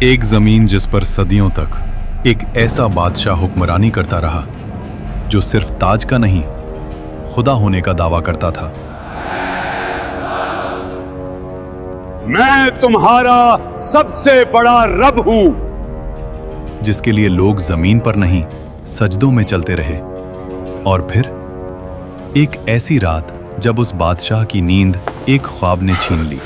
एक जमीन जिस पर सदियों तक एक ऐसा बादशाह हुक्मरानी करता रहा जो सिर्फ ताज का नहीं, खुदा होने का दावा करता था। मैं तुम्हारा सबसे बड़ा रब हूं, जिसके लिए लोग जमीन पर नहीं सजदों में चलते रहे। और फिर एक ऐसी रात जब उस बादशाह की नींद एक ख्वाब ने छीन ली,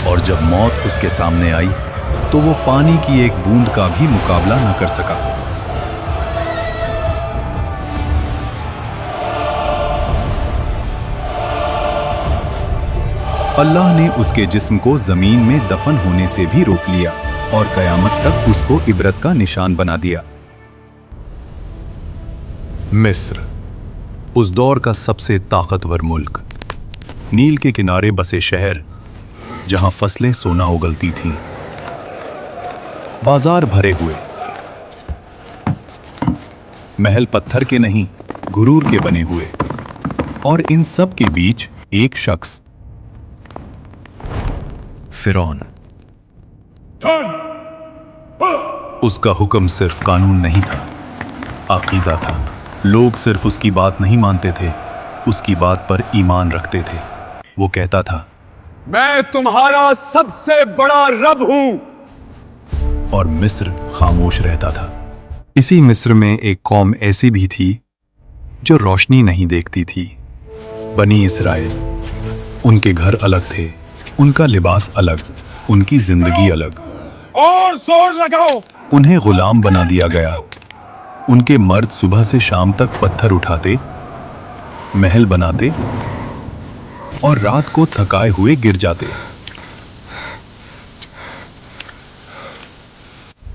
और जब मौत उसके सामने आई तो वो पानी की एक बूंद का भी मुकाबला न कर सका। अल्लाह ने उसके जिस्म को जमीन में दफन होने से भी रोक लिया और कयामत तक उसको इबरत का निशान बना दिया। मिस्र, उस दौर का सबसे ताकतवर मुल्क, नील के किनारे बसे शहर जहां फसलें सोना उगलती थीं, बाजार भरे हुए, महल पत्थर के नहीं गुरूर के बने हुए, और इन सब के बीच एक शख्स, फिरौन। उसका हुक्म सिर्फ कानून नहीं था, अकीदा था। लोग सिर्फ उसकी बात नहीं मानते थे, उसकी बात पर ईमान रखते थे। वो कहता था, मैं तुम्हारा सबसे बड़ा रब हूं। और मिस्र खामोश रहता था। इसी मिस्र में एक कौम ऐसी भी थी जो रोशनी नहीं देखती थी, बनी इसराइल। उनके घर अलग थे, उनका लिबास अलग, उनकी जिंदगी अलग। और जोर लगाओ। उन्हें गुलाम बना दिया गया। उनके मर्द सुबह से शाम तक पत्थर उठाते, महल बनाते और रात को थकाए हुए गिर जाते।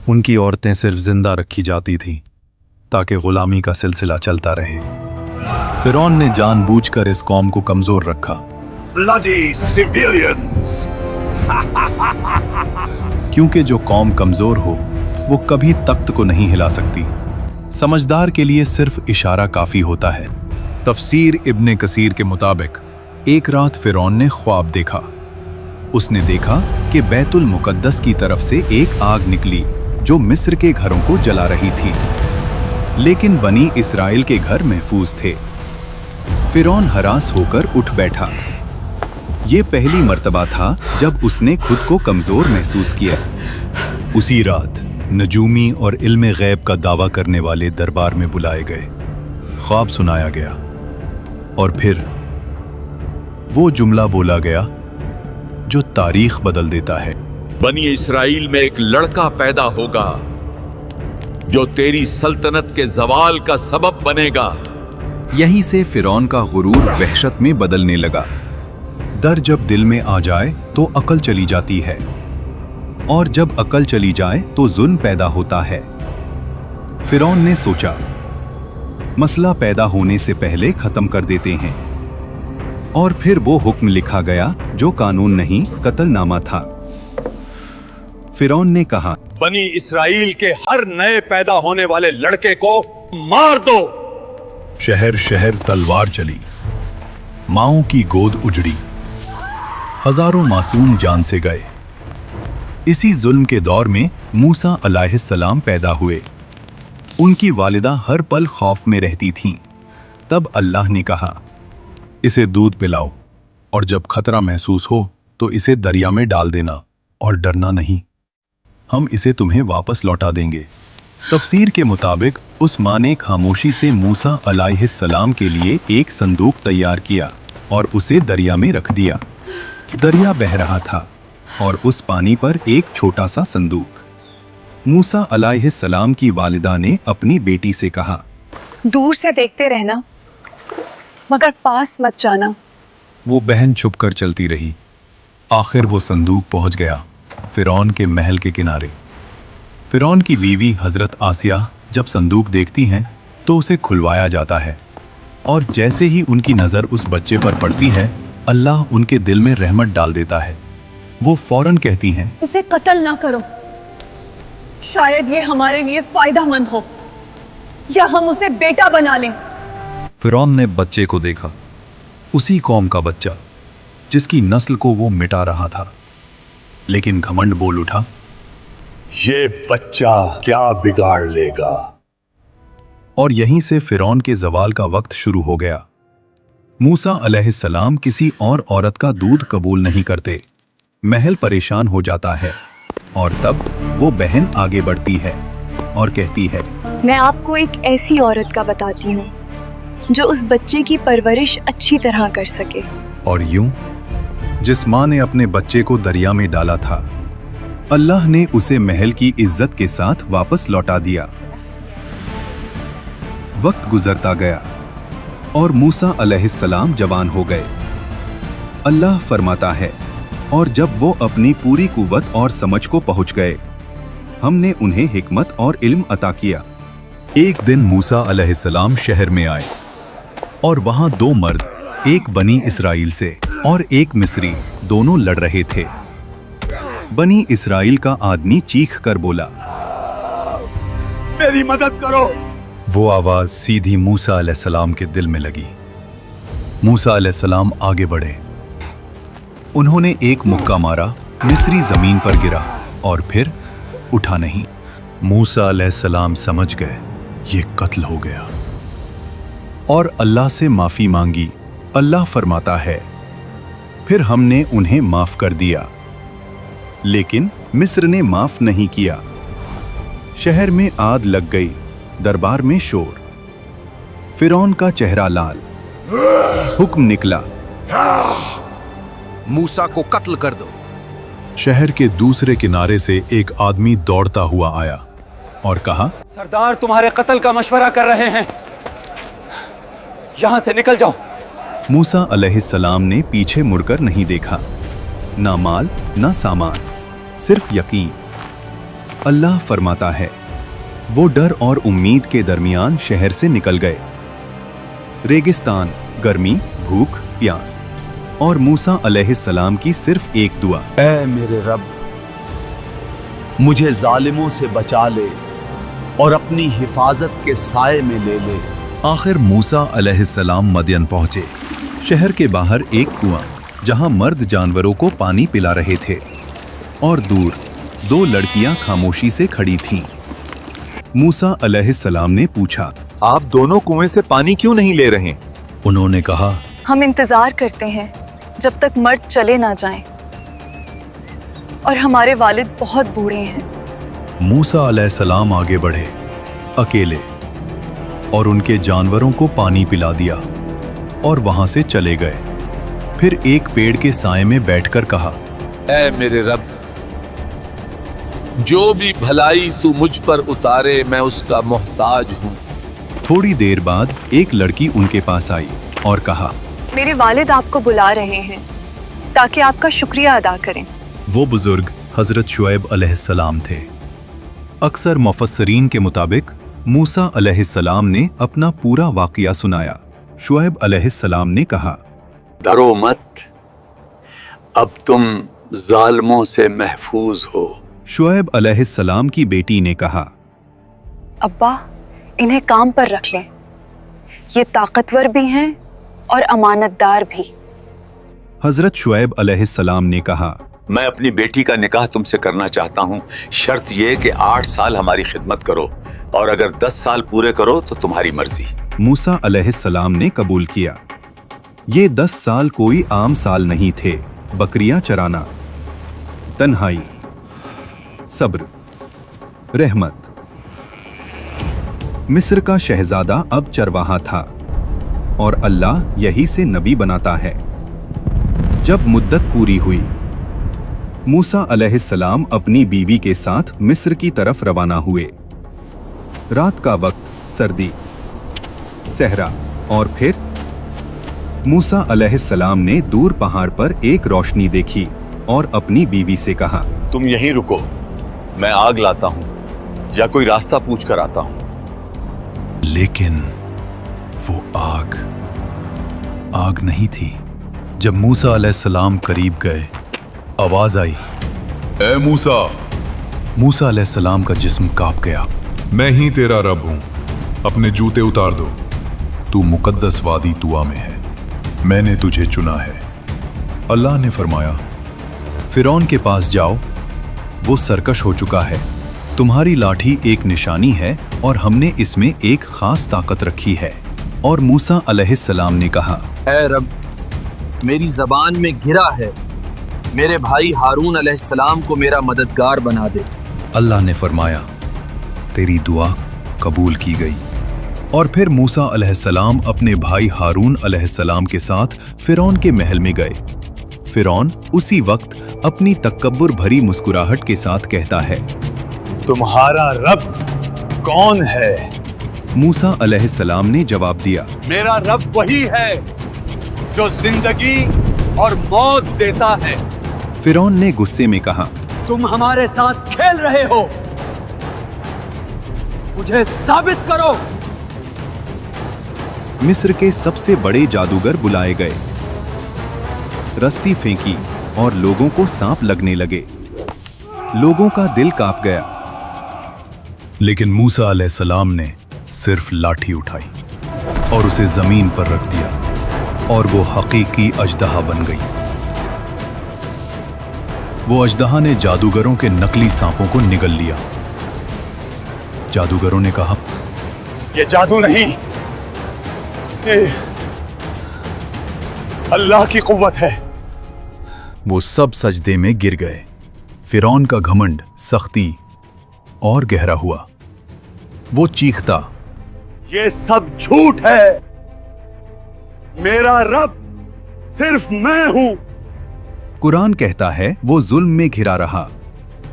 उनकी औरतें सिर्फ जिंदा रखी जाती थीं ताकि गुलामी का सिलसिला चलता रहे। फिरौन ने जानबूझकर इस कौम को कमजोर रखा। Bloody civilians! क्योंकि जो कौम कमजोर हो वो कभी तख्त को नहीं हिला सकती। समझदार के लिए सिर्फ इशारा काफी होता है। तफसीर इब्ने कसीर के मुताबिक एक रात फिरौन ने ख्वाब देखा। उसने देखा कि बैतुल मुकद्दस की तरफ से एक आग निकली जो मिस्र के घरों को जला रही थी, लेकिन बनी इसराइल के घर महफूज थे। फिरौन हरास होकर उठ बैठा। ये पहली मर्तबा था जब उसने खुद को कमजोर महसूस किया। उसी रात नजूमी और इल्मे गैब का दावा करने वाले दरबार में बुलाए गए। ख्वाब सुनाया गया और फिर वो जुमला बोला गया जो तारीख बदल देता है। बनी इस्राइल में एक लड़का पैदा होगा जो तेरी सल्तनत के जवाल का सबब बनेगा। यहीं से फिरौन का गुरूर वहशत में बदलने लगा। डर जब दिल में आ जाए तो अकल चली जाती है, और जब अकल चली जाए तो जुल्म पैदा होता है। फिरौन ने सोचा, मसला पैदा होने से पहले खत्म कर देते हैं। और फिर वो हुक्म लिखा गया जो कानून नहीं, कत्लनामा था। फिरौन ने कहा, बनी इसराइल के हर नए पैदा होने वाले लड़के को मार दो। शहर शहर तलवार चली, माओं की गोद उजड़ी, हजारों मासूम जान से गए। इसी जुल्म के दौर में मूसा अलैहिस्सलाम पैदा हुए। उनकी वालिदा हर पल खौफ में रहती थीं। तब अल्लाह ने कहा, इसे दूध पिलाओ, और जब खतरा महसूस हो तो इसे दरिया में डाल देना, और डरना नहीं, हम इसे तुम्हें वापस लौटा देंगे। तफसीर के मुताबिक उस माँ ने खामोशी से मूसा अलैहिस्सलाम के लिए एक संदूक तैयार किया और उसे दरिया में रख दिया। दरिया बह रहा था और उस पानी पर एक छोटा सा संदूक। मूसा अलैहिस्सलाम की वालिदा ने अपनी बेटी से कहा, दूर से देखते रहना, मगर पास मत जाना। वो बहन छुपकर चलती रही। आखिर वो संदूक पहुंच गया फिरौन के महल के किनारे। फिरौन की बीवी हजरत आसिया जब संदूक देखती हैं तो उसे खुलवाया जाता है, और जैसे ही उनकी नजर उस बच्चे पर पड़ती है, अल्लाह उनके दिल में रहमत डाल देता है। वो फौरन कहती हैं, इसे कत्ल ना करो, शायद ये हमारे लिए फायदेमंद हो, या हम उसे बेटा बना लें। फिरौन ने बच्चे को देखा, उसी कौम का बच्चा जिसकी नस्ल को वो मिटा रहा था। लेकिन घमंड बोल उठा, ये बच्चा क्या बिगाड़ लेगा। और यहीं से फिरौन के जवाल का वक्त शुरू हो गया। मूसा अलैहिस्सलाम किसी और औरत का दूध कबूल नहीं करते। महल परेशान हो जाता है और तब वो बहन आगे बढ़ती है और कहती है, मैं आपको एक ऐसी औरत का बताती हूँ जो उस बच्चे की परवरिश अच्छी तरह कर सके। और यूं जिस माँ ने अपने बच्चे को दरिया में डाला था, अल्लाह ने उसे महल की इज्जत के साथ वापस लौटा दिया। वक्त गुजरता गया और मूसा अलैहिस्सलाम जवान हो गए। अल्लाह फरमाता है, और जब वो अपनी पूरी कुव्वत और समझ को पहुंच गए, हमने उन्हें हिकमत और इल्म अता किया। एक दिन मूसा अलैहिस्सलाम शहर में आए और वहां दो मर्द, एक बनी इसराइल से और एक मिस्री, दोनों लड़ रहे थे। बनी इसराइल का आदमी चीख कर बोला, मेरी मदद करो। वो आवाज सीधी मूसा अलैहिस्सलाम के दिल में लगी। मूसा अलैहिस्सलाम आगे बढ़े। उन्होंने एक मुक्का मारा, मिस्री जमीन पर गिरा और फिर उठा नहीं। मूसा अलैहिस्सलाम समझ गए ये कत्ल हो गया और अल्लाह से माफी मांगी। अल्लाह फरमाता है, फिर हमने उन्हें माफ कर दिया, लेकिन मिस्र ने माफ नहीं किया। शहर में आग लग गई, दरबार में शोर, फिरौन का चेहरा लाल। हुक्म निकला, मूसा को कत्ल कर दो। शहर के दूसरे किनारे से एक आदमी दौड़ता हुआ आया और कहा, सरदार तुम्हारे कत्ल का मशवरा कर रहे हैं, यहां से निकल जाओ। मूसा अलैहिस्सलाम ने पीछे मुड़कर नहीं देखा, ना माल ना सामान, सिर्फ यकीन। अल्लाह फरमाता है, वो डर और उम्मीद के दरमियान शहर से निकल गए। रेगिस्तान, गर्मी, भूख, प्यास और मूसा अलैहिस्सलाम की सिर्फ एक दुआ, ऐ मेरे रब, मुझे जालिमों से बचा ले और अपनी हिफाजत के साए में ले ले। आखिर मूसा अलैहिस्सलाम मदयन पहुंचे। शहर के बाहर एक कुआं, जहां मर्द जानवरों को पानी पिला रहे थे, और दूर दो लड़कियां खामोशी से खड़ी थीं। मूसा अलैहिस्सलाम ने पूछा, आप दोनों कुएं से पानी क्यों नहीं ले रहे? उन्होंने कहा, हम इंतजार करते हैं जब तक मर्द चले ना जाएं, और हमारे वालिद बहुत बूढ़े हैं। मूसा अलैहिस्सलाम आगे बढ़े अकेले और उनके जानवरों को पानी पिला दिया और वहां से चले गए। फिर एक पेड़ के साए में बैठकर कहा, ऐ मेरे रब, जो भी भलाई तू मुझ पर उतारे मैं उसका मोहताज हूं। थोड़ी देर बाद एक लड़की उनके पास आई और कहा, मेरे वालिद आपको बुला रहे हैं ताकि आपका शुक्रिया अदा करें। वो बुजुर्ग हजरत शुएब अलैहिस्सलाम थे। अक्सर मुफस्सरीन के मुताबिक मूसा अलैहिस्सलाम ने अपना पूरा वाक़या सुनाया। शुएब अलैहिस्सलाम ने कहा, डरो मत, अब तुम जालिमों से महफूज हो। शुएब अलैहिस्सलाम की बेटी ने कहा, अब्बा, इन्हें काम पर रख लें, ये ताकतवर भी हैं और अमानतदार भी। हजरत शुएब अलैहिस्सलाम ने कहा, मैं अपनी बेटी का निकाह तुमसे करना चाहता हूं, शर्त यह कि 8 साल हमारी खिदमत करो, और अगर 10 साल पूरे करो तो तुम्हारी मर्जी। मूसा अलैहिस्सलाम ने कबूल किया। ये 10 साल कोई आम साल नहीं थे। बकरियां चराना, तन्हाई, सब्र, रहमत। मिस्र का शहजादा अब चरवाहा था और अल्लाह यही से नबी बनाता है। जब मुद्दत पूरी हुई, मूसा अलैहिस्सलाम अपनी बीवी के साथ मिस्र की तरफ रवाना हुए। रात का वक्त, सर्दी, सहरा, और फिर मूसा अलैहिस्सलाम ने दूर पहाड़ पर एक रोशनी देखी और अपनी बीवी से कहा, तुम यहीं रुको, मैं आग लाता हूं या कोई रास्ता पूछ कर आता हूं। लेकिन वो आग नहीं थी। जब मूसा अलैहिस्सलाम करीब गए, आवाज आई, ए मूसा। मूसा अलैहिस्सलाम का जिस्म कांप गया। मैं ही तेरा रब हूं, अपने जूते उतार दो। तू मुकद्दस वादी तुआ में है, मैंने तुझे चुना है। अल्लाह ने फरमाया, फिरौन के पास जाओ, वो सरकश हो चुका है। तुम्हारी लाठी एक निशानी है और हमने इसमें एक खास ताकत रखी है। और मूसा अलैहिस्सलाम ने कहा, ऐ रब, मेरी जबान में गिरा है, मेरे भाई हारून अलैहिस्सलाम को मेरा मददगार बना दे। अल्लाह ने फरमाया, तेरी दुआ कबूल की गई। और फिर मूसा अलैहिस्सलाम अपने भाई हारून अलैहिस्सलाम के साथ फिरौन के महल में गए। फिरौन उसी वक्त अपनी तकब्बुर भरी मुस्कुराहट के साथ कहता है, तुम्हारा रब कौन है? मूसा अलैहिस्सलाम ने जवाब दिया, मेरा रब वही है जो जिंदगी और मौत देता है। फिरौन ने गुस्से में कहा, तुम हमारे साथ खेल रहे हो, मुझे साबित करो। मिस्र के सबसे बड़े जादूगर बुलाए गए। रस्सी फेंकी और लोगों को सांप लगने लगे। लोगों का दिल कांप गया। लेकिन मूसा अलैहिस्सलाम ने सिर्फ लाठी उठाई और उसे जमीन पर रख दिया और वो हकीकी अजदहा बन गई। वो अजदहा ने जादूगरों के नकली सांपों को निगल लिया। जादूगरों ने कहा, ये जादू नहीं, ये अल्लाह की कुव्वत है। वो सब सजदे में गिर गए। फिरौन का घमंड सख्ती और गहरा हुआ। वो चीखता, ये सब झूठ है, मेरा रब सिर्फ मैं हूं। कुरान कहता है वो जुल्म में घिरा रहा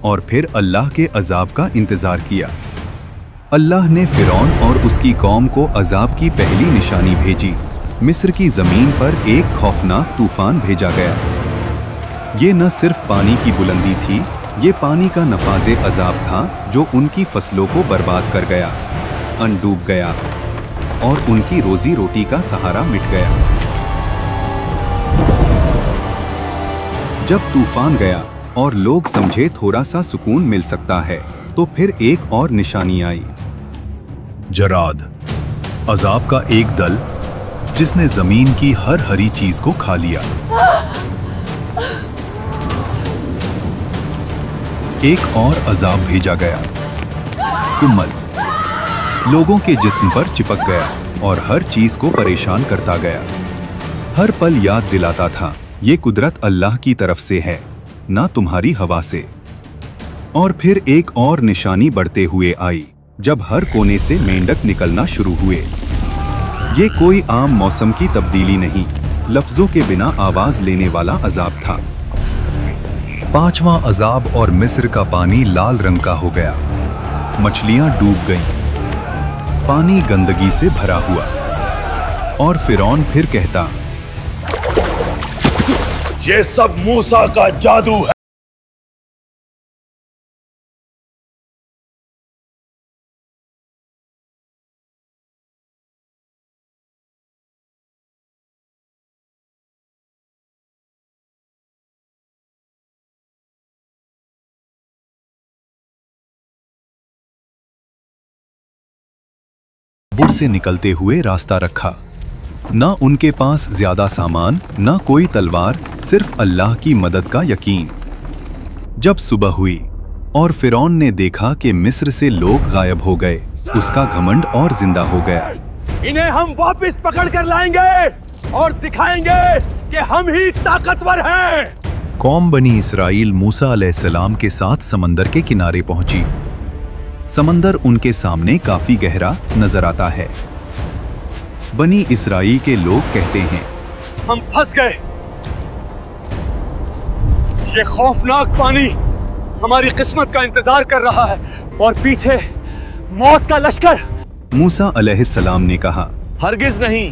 और फिर अल्लाह के अजाब का इंतजार किया। अल्लाह ने फिरौन और उसकी कौम को अजाब की पहली निशानी भेजी। मिस्र की जमीन पर एक खौफनाक तूफान भेजा गया। ये न सिर्फ पानी की बुलंदी थी, ये पानी का नफाजे अजाब था जो उनकी फसलों को बर्बाद कर गया, अनडूब गया और उनकी रोजी रोटी का सहारा मिट गया। जब तूफान गया और लोग समझे थोड़ा सा सुकून मिल सकता है, तो फिर एक और निशानी आई। जराद, अजाब का एक दल जिसने जमीन की हर हरी चीज को खा लिया। एक और अजाब भेजा गया, कुम्मल, लोगों के जिस्म पर चिपक गया और हर चीज को परेशान करता गया। हर पल याद दिलाता था, ये कुदरत अल्लाह की तरफ से है, ना तुम्हारी हवा से। और फिर एक और निशानी बढ़ते हुए आई, जब हर कोने से मेंढक निकलना शुरू हुए। ये कोई आम मौसम की तब्दीली नहीं, लफ्जों के बिना आवाज लेने वाला अजाब था। पांचवां अजाब और मिस्र का पानी लाल रंग का हो गया। मछलियां डूब गईं। पानी गंदगी से भरा हुआ। और फिरौन फिर कहता, ये सब मूसा का जादू है। बुर से निकलते हुए रास्ता रखा। ना उनके पास ज्यादा सामान, ना कोई तलवार, सिर्फ अल्लाह की मदद का यकीन। जब सुबह हुई और फिरौन ने देखा कि मिस्र से लोग गायब हो गए, उसका घमंड और जिंदा हो गया। इन्हें हम वापस पकड़ कर लाएंगे और दिखाएंगे कि हम ही ताकतवर हैं। कौम बनी इसराइल मूसा अलैहिस्सलाम के साथ समंदर के किनारे पहुंची। समंदर उनके सामने काफी गहरा नजर आता है। बनी इसराइल के लोग कहते हैं, हम फंस गए। ये खौफनाक पानी हमारी किस्मत का इंतजार कर रहा है और पीछे मौत का लश्कर। मूसा अलैहिस्सलाम ने कहा, हरगिज नहीं,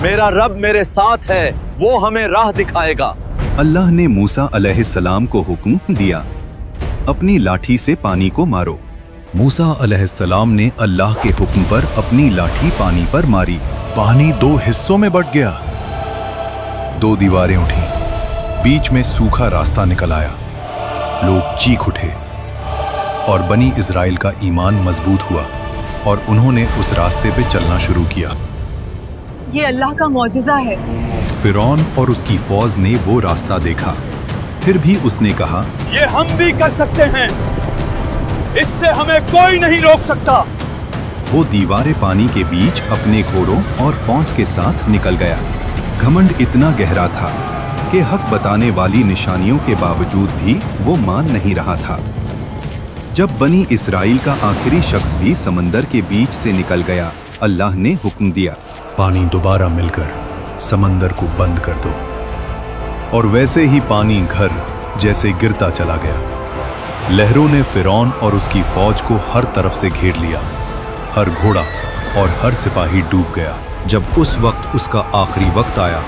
मेरा रब मेरे साथ है, वो हमें राह दिखाएगा। अल्लाह ने मूसा अलैहिस्सलाम को हुक्म दिया, अपनी लाठी से पानी को मारो। मूसा अलैहिस्सलाम ने अल्लाह के हुक्म पर अपनी लाठी पानी पर मारी। पानी दो हिस्सों में बंट गया। दो दीवारें उठी, बीच में सूखा रास्ता निकल आया। लोग चीख उठे और बनी इजराइल का ईमान मजबूत हुआ और उन्होंने उस रास्ते पे चलना शुरू किया। ये अल्लाह का मौजिज़ा है। फिरौन और उसकी फौज ने वो रास्ता देखा फिर भी उसने कहा, ये हम भी कर सकते हैं, इससे हमें कोई नहीं रोक सकता। वो दीवारे पानी के बीच अपने घोड़ों और फौज के साथ निकल गया। घमंड इतना गहरा था कि हक बताने वाली निशानियों के बावजूद भी वो मान नहीं रहा था। जब बनी इस्राइल का आखिरी शख्स भी समंदर के बीच से निकल गया, अल्लाह ने हुक्म दिया, पानी दोबारा मिलकर समंदर को बंद कर दो। और वैसे ही पानी घर जैसे गिरता चला गया। लहरों ने फिरौन और उसकी फौज को हर तरफ से घेर लिया। हर घोड़ा और हर सिपाही डूब गया। जब उस वक्त उसका आखिरी वक्त आया,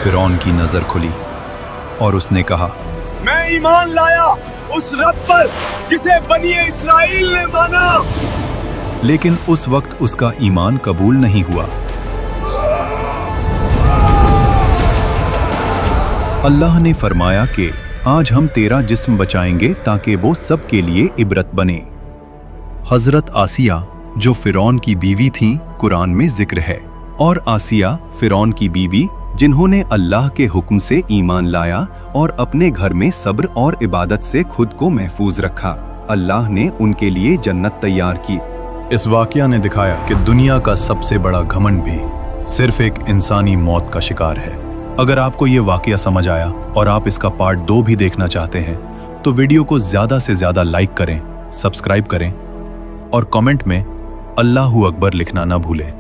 फिरौन की नजर खुली और उसने कहा, मैं ईमान लाया उस रब पर जिसे बनी इस्राइल ने माना। लेकिन उस वक्त उसका ईमान कबूल नहीं हुआ। अल्लाह ने फरमाया कि आज हम तेरा जिस्म बचाएंगे ताकि वो सब के लिए इबरत बने। हजरत आसिया जो फिरौन की बीवी थी, कुरान में जिक्र है। और आसिया फिरौन की बीवी जिन्होंने अल्लाह के हुक्म से ईमान लाया और अपने घर में सब्र और इबादत से खुद को महफूज रखा, अल्लाह ने उनके लिए जन्नत तैयार की। इस वाकया ने दिखाया कि दुनिया का सबसे बड़ा घमंड भी सिर्फ एक इंसानी मौत का शिकार है। अगर आपको ये वाकया समझ आया और आप इसका पार्ट 2 भी देखना चाहते हैं तो वीडियो को ज्यादा से ज्यादा लाइक करें, सब्सक्राइब करें और कमेंट में अल्लाहू अकबर लिखना ना भूलें।